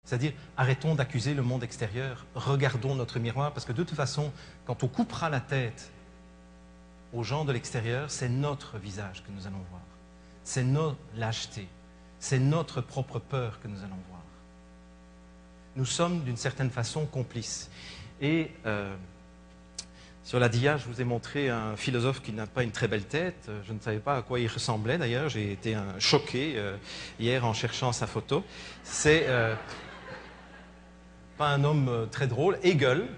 C'est-à-dire, arrêtons d'accuser le monde extérieur, regardons notre miroir, parce que de toute façon, quand on coupera la tête aux gens de l'extérieur, c'est notre visage que nous allons voir. C'est notre lâcheté, c'est notre propre peur que nous allons voir. Nous sommes d'une certaine façon complices. Et sur la dia, je vous ai montré un philosophe qui n'a pas une très belle tête. Je ne savais pas à quoi il ressemblait d'ailleurs. J'ai été choqué hier en cherchant sa photo. C'est pas un homme très drôle. Hegel,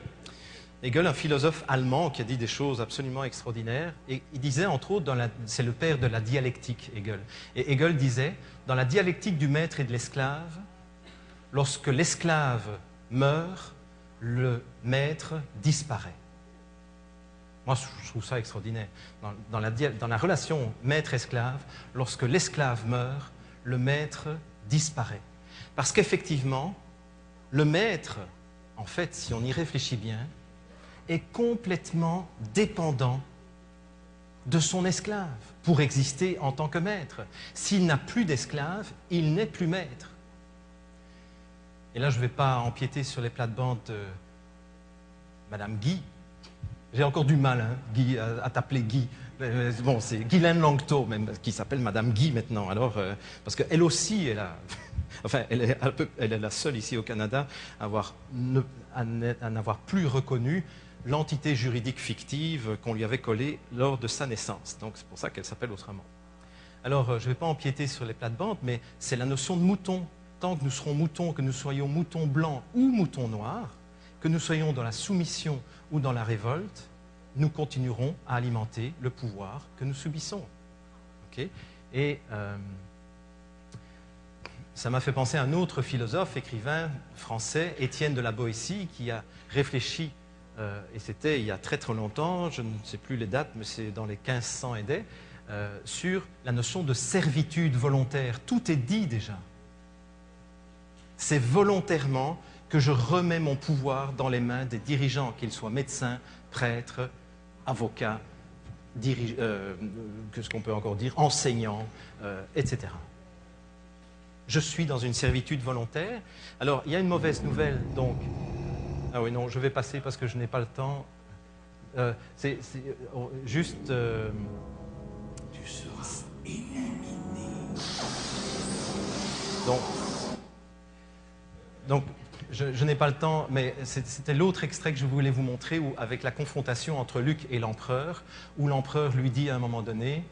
un philosophe allemand qui a dit des choses absolument extraordinaires. Et il disait, entre autres, c'est le père de la dialectique, Hegel. Et Hegel disait, dans la dialectique du maître et de l'esclave, lorsque l'esclave meurt, le maître disparaît. Moi, je trouve ça extraordinaire. Dans la relation maître-esclave, lorsque l'esclave meurt, le maître disparaît. Parce qu'effectivement, le maître, en fait, si on y réfléchit bien, est complètement dépendant de son esclave pour exister en tant que maître. S'il n'a plus d'esclave, il n'est plus maître. Et là, je ne vais pas empiéter sur les plates-bandes de Madame Guy. J'ai encore du mal, hein, Guy, à t'appeler Guy. Bon, c'est Guylaine Langto, même, qui s'appelle Madame Guy maintenant. Alors, parce qu'elle aussi, elle est la seule ici au Canada à n'avoir plus reconnu l'entité juridique fictive qu'on lui avait collée lors de sa naissance. Donc, c'est pour ça qu'elle s'appelle autrement. Alors, je ne vais pas empiéter sur les plates-bandes, mais c'est la notion de mouton. Tant que nous serons moutons, que nous soyons moutons blancs ou moutons noirs, que nous soyons dans la soumission ou dans la révolte, nous continuerons à alimenter le pouvoir que nous subissons. Okay? Et ça m'a fait penser à un autre philosophe, écrivain français, Étienne de la Boétie, qui a réfléchi, et c'était il y a très très longtemps, je ne sais plus les dates, mais c'est dans les 1500 et des, sur la notion de servitude volontaire. Tout est dit déjà. C'est volontairement que je remets mon pouvoir dans les mains des dirigeants, qu'ils soient médecins, prêtres, avocats, qu'est-ce qu'on peut encore dire, enseignants, etc. Je suis dans une servitude volontaire. Alors, il y a une mauvaise nouvelle, donc... Ah oui, non, je vais passer parce que je n'ai pas le temps. C'est juste... Tu seras éliminé. Donc je n'ai pas le temps, mais c'était l'autre extrait que je voulais vous montrer, où, avec la confrontation entre Luc et l'empereur, où l'empereur lui dit à un moment donné,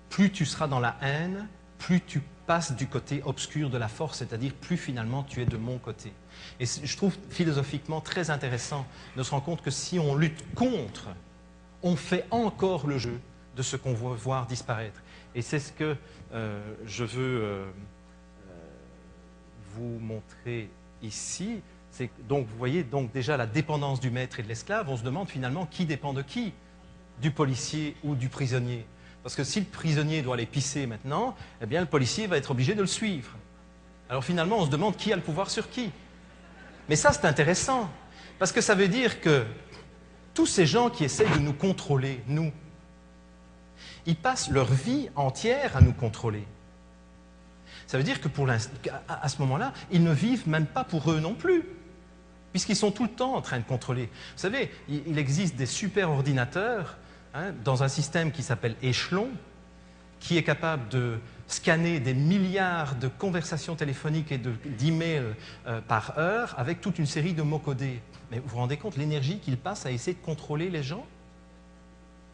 plus tu seras dans la haine, plus tu passes du côté obscur de la force, c'est-à-dire plus finalement tu es de mon côté. Et je trouve philosophiquement très intéressant de se rendre compte que si on lutte contre, on fait encore le jeu de ce qu'on veut voir disparaître. Et c'est ce que je veux vous montrer ici. Donc vous voyez donc déjà la dépendance du maître et de l'esclave. On se demande finalement qui dépend de qui, du policier ou du prisonnier. Parce que si le prisonnier doit aller pisser maintenant, eh bien le policier va être obligé de le suivre. Alors finalement on se demande qui a le pouvoir sur qui. Mais ça c'est intéressant, parce que ça veut dire que tous ces gens qui essaient de nous contrôler, nous, ils passent leur vie entière à nous contrôler. Ça veut dire que à ce moment-là, ils ne vivent même pas pour eux non plus, puisqu'ils sont tout le temps en train de contrôler. Vous savez, il existe des super ordinateurs dans un système qui s'appelle Échelon, qui est capable de scanner des milliards de conversations téléphoniques et d'emails par heure avec toute une série de mots codés. Mais vous vous rendez compte l'énergie qu'ils passent à essayer de contrôler les gens?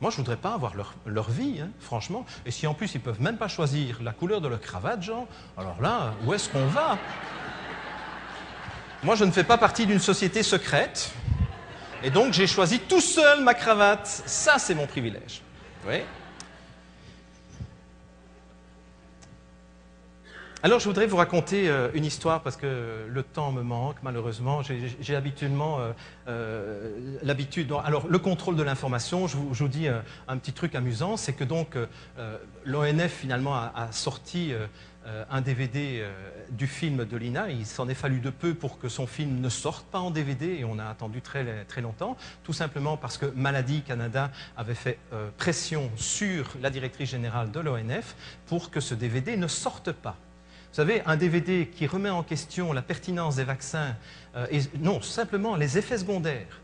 Moi, je ne voudrais pas avoir leur vie, hein, franchement. Et si en plus, ils ne peuvent même pas choisir la couleur de leur cravate, genre, alors là, où est-ce qu'on va? Moi, je ne fais pas partie d'une société secrète. Et donc, j'ai choisi tout seul ma cravate. Ça, c'est mon privilège. Oui. Alors, je voudrais vous raconter une histoire, parce que le temps me manque, malheureusement. J'ai habituellement l'habitude... Alors, le contrôle de l'information, je vous dis un petit truc amusant, c'est que donc l'ONF, finalement, a sorti un DVD du film de Lina. Il s'en est fallu de peu pour que son film ne sorte pas en DVD, et on a attendu très, très longtemps, tout simplement parce que Maladie Canada avait fait pression sur la directrice générale de l'ONF pour que ce DVD ne sorte pas. savez, un DVD qui remet en question la pertinence des vaccins, et non, simplement les effets secondaires,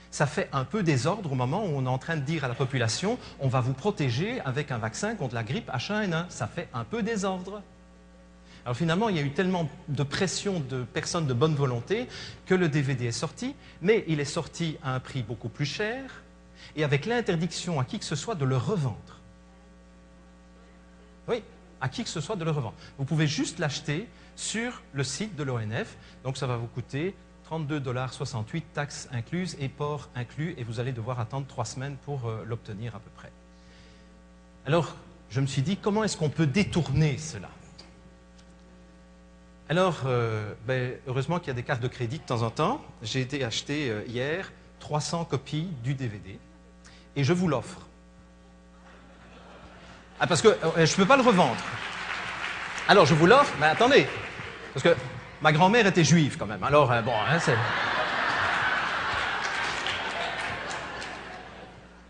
ça fait un peu désordre au moment où on est en train de dire à la population « on va vous protéger avec un vaccin contre la grippe H1N1 ». Ça fait un peu désordre. Alors finalement, il y a eu tellement de pression de personnes de bonne volonté que le DVD est sorti, mais il est sorti à un prix beaucoup plus cher et avec l'interdiction à qui que ce soit de le revendre. Oui, à qui que ce soit de le revendre. Vous pouvez juste l'acheter sur le site de l'ONF, donc ça va vous coûter 32,68 $, taxes incluses et port inclus, et vous allez devoir attendre 3 semaines pour l'obtenir à peu près. Alors, je me suis dit, comment est-ce qu'on peut détourner cela? Alors, heureusement qu'il y a des cartes de crédit de temps en temps. J'ai été acheter hier 300 copies du DVD et je vous l'offre. Ah, parce que je ne peux pas le revendre. Alors, je vous l'offre, mais attendez, parce que ma grand-mère était juive quand même. Alors, bon, hein, c'est...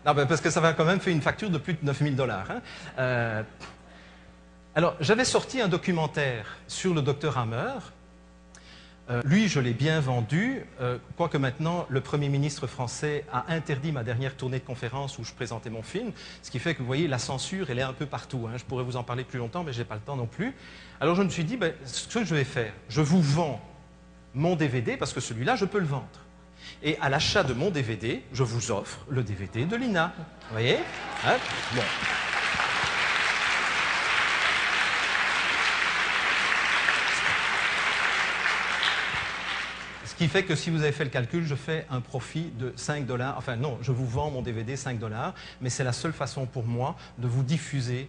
Non, parce que ça va quand même faire une facture de plus de 9 000 $. Hein. Alors, j'avais sorti un documentaire sur le docteur Hammer. Lui, je l'ai bien vendu, quoique maintenant, le Premier ministre français a interdit ma dernière tournée de conférence où je présentais mon film, ce qui fait que, vous voyez, la censure, elle est un peu partout. Hein. Je pourrais vous en parler plus longtemps, mais je n'ai pas le temps non plus. Alors, je me suis dit, ce que je vais faire, je vous vends mon DVD, parce que celui-là, je peux le vendre. Et à l'achat de mon DVD, je vous offre le DVD de l'INA. Vous voyez, hein? Bon. Ce qui fait que si vous avez fait le calcul, je fais un profit de 5 $. Enfin non, je vous vends mon DVD 5 $, mais c'est la seule façon pour moi de vous diffuser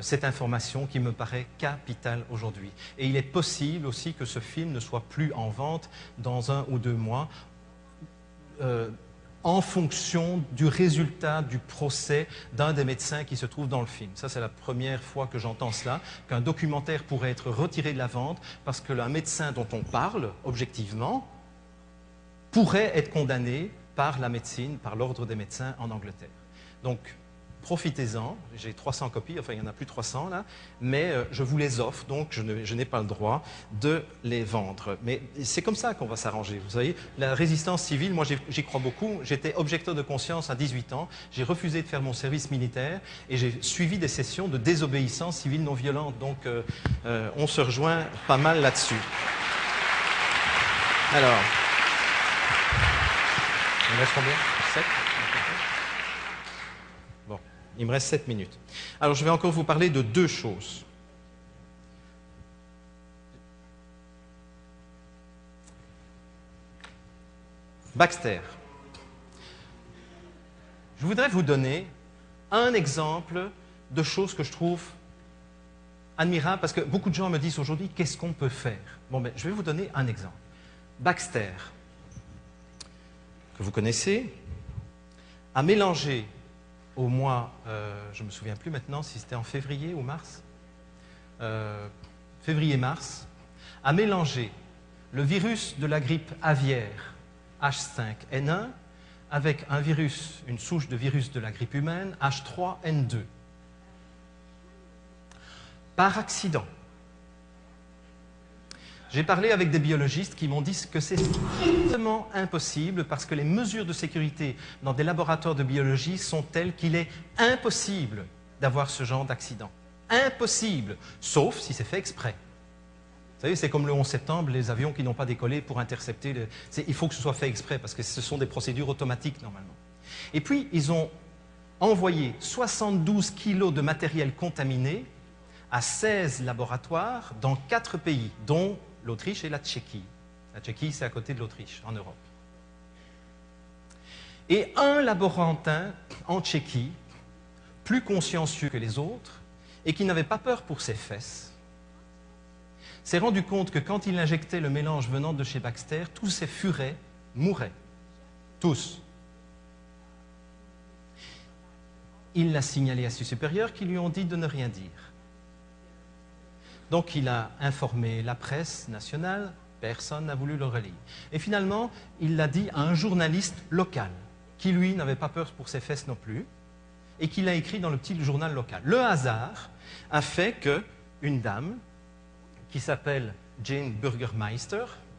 cette information qui me paraît capitale aujourd'hui. Et il est possible aussi que ce film ne soit plus en vente dans 1 ou 2 mois en fonction du résultat du procès d'un des médecins qui se trouve dans le film. Ça, c'est la première fois que j'entends cela, qu'un documentaire pourrait être retiré de la vente parce que un médecin dont on parle, objectivement, pourrait être condamné par la médecine, par l'ordre des médecins en Angleterre. Donc, profitez-en, j'ai 300 copies, enfin il n'y en a plus 300 là, mais je vous les offre, donc je n'ai pas le droit de les vendre. Mais c'est comme ça qu'on va s'arranger, vous savez. La résistance civile, moi j'y crois beaucoup, j'étais objecteur de conscience à 18 ans, j'ai refusé de faire mon service militaire et j'ai suivi des sessions de désobéissance civile non violente, donc on se rejoint pas mal là-dessus. Alors, il me reste combien? 7? Bon, il me reste 7 minutes. Alors, je vais encore vous parler de 2 choses. Baxter. Je voudrais vous donner un exemple de choses que je trouve admirables, parce que beaucoup de gens me disent aujourd'hui, qu'est-ce qu'on peut faire? Bon, ben, je vais vous donner un exemple. Baxter, que vous connaissez, a mélangé au mois, je ne me souviens plus maintenant si c'était en février ou mars, février-mars, a mélangé le virus de la grippe aviaire H5N1 avec un virus, une souche de virus de la grippe humaine H3N2. Par accident. J'ai parlé avec des biologistes qui m'ont dit que c'est strictement impossible parce que les mesures de sécurité dans des laboratoires de biologie sont telles qu'il est impossible d'avoir ce genre d'accident. Impossible, sauf si c'est fait exprès. Vous savez, c'est comme le 11 septembre, les avions qui n'ont pas décollé pour intercepter... Il faut que ce soit fait exprès parce que ce sont des procédures automatiques normalement. Et puis, ils ont envoyé 72 kilos de matériel contaminé à 16 laboratoires dans 4 pays, dont l'Autriche et la Tchéquie. La Tchéquie, c'est à côté de l'Autriche, en Europe. Et un laborantin en Tchéquie, plus consciencieux que les autres, et qui n'avait pas peur pour ses fesses, s'est rendu compte que quand il injectait le mélange venant de chez Baxter, tous ces furets mouraient. Tous. Il l'a signalé à ses supérieurs qui lui ont dit de ne rien dire. Donc il a informé la presse nationale, personne n'a voulu le relayer. Et finalement, il l'a dit à un journaliste local, qui lui n'avait pas peur pour ses fesses non plus, et qui l'a écrit dans le petit journal local. Le hasard a fait qu'une dame qui s'appelle Jane Burgermeister,